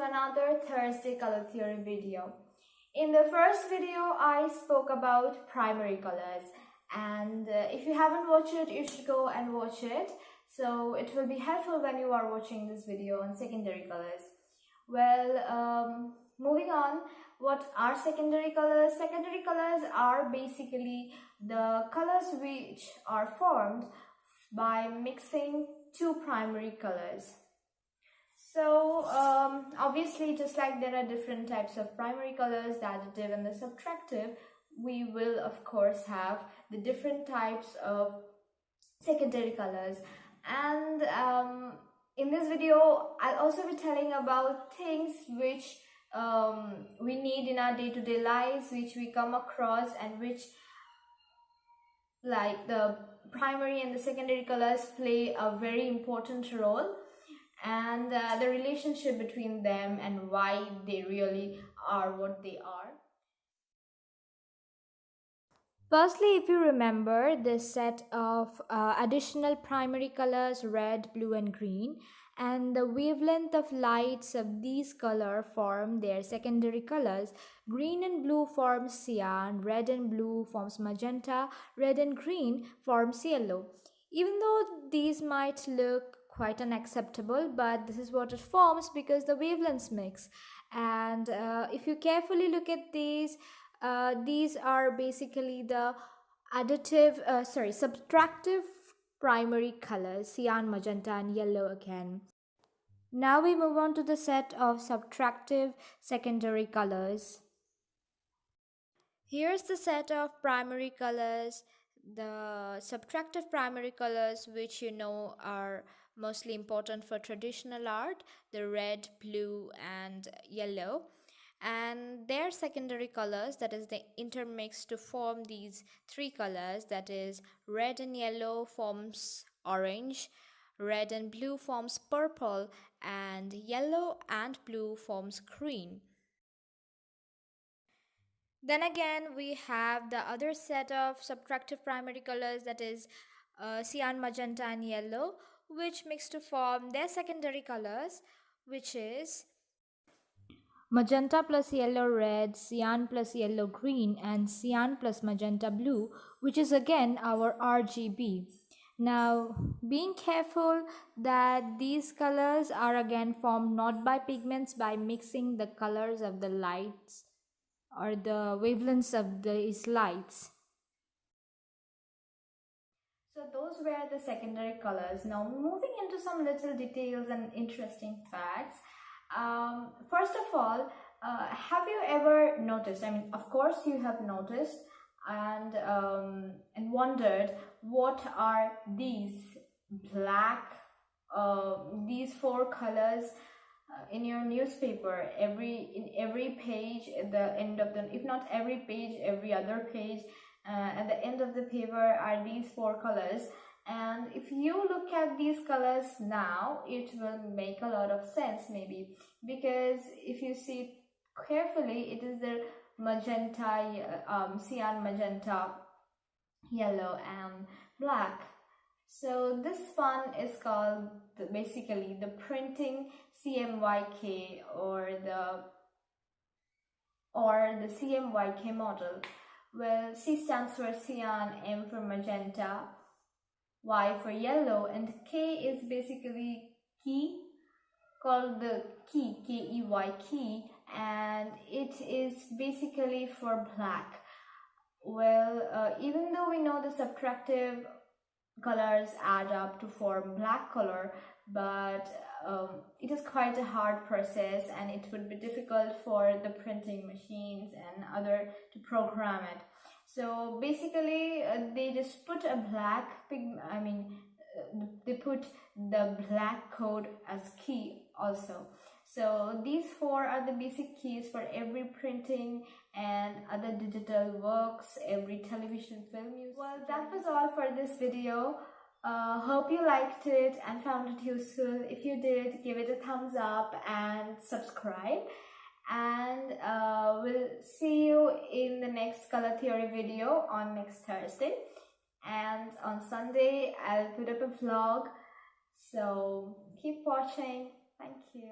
another Thursday color theory video. In the first video, I spoke about primary colors, and if you haven't watched it, you should go and watch it. So it will be helpful when you are watching this video on secondary colors. Well, moving on, what are secondary colors? Secondary colors are basically the colors which are formed by mixing two primary colors. So obviously, just like there are different types of primary colors, the additive and the subtractive, we will of course have the different types of secondary colors. And in this video, I'll also be telling about things which we need in our day-to-day lives, which we come across, and which, like, the primary and the secondary colors play a very important role, and the relationship between them and why they really are what they are. Firstly, if you remember this set of additional primary colors, red, blue and green, and the wavelength of lights of these colors form their secondary colors. Green and blue forms cyan, red and blue forms magenta, red and green forms yellow. Even though these might look quite unacceptable, but this is what it forms because the wavelengths mix. And if you carefully look at these are basically the subtractive primary colors, cyan, magenta and yellow again. Now we move on to the set of subtractive secondary colors. Here's the set of primary colors, the subtractive primary colors, which you know are mostly important for traditional art, the red, blue and yellow, and their secondary colors, that is, they intermix to form these three colors, that is, red and yellow forms orange, red and blue forms purple, and yellow and blue forms green. Then again, we have the other set of subtractive primary colors, that is cyan, magenta and yellow, which mix to form their secondary colors, which is magenta plus yellow red, cyan plus yellow green and cyan plus magenta blue, which is again our RGB. Now, being careful that these colors are again formed not by pigments, by mixing the colors of the lights or the wavelengths of these lights. So those were the secondary colors. Now moving into some little details and interesting facts. First of all, have you ever noticed, I mean, of course you have noticed and wondered, what are these black, these four colors in your newspaper? In every page at the end of the, if not every page, every other page, at the end of the paper are these four colors. And if you look at these colors now, it will make a lot of sense maybe, because if you see carefully, it is the magenta, cyan, magenta, yellow and black. So this one is called basically the printing CMYK, or the CMYK model. Well, C stands for cyan, M for magenta, Y for yellow, and K is basically key, called the key, K-E-Y, key, and it is basically for black. Well, even though we know the subtractive colors add up to form black color, but it is quite a hard process and it would be difficult for the printing machines and other to program it. So basically they just put a black they put the black code as key also. So these four are the basic keys for every printing and other digital works, every television film use. Well, that was all for this video. Hope you liked it and found it useful. If you did, give it a thumbs up and subscribe. And we'll see you in the next color theory video on next Thursday. And on Sunday, I'll put up a vlog. So keep watching. Thank you.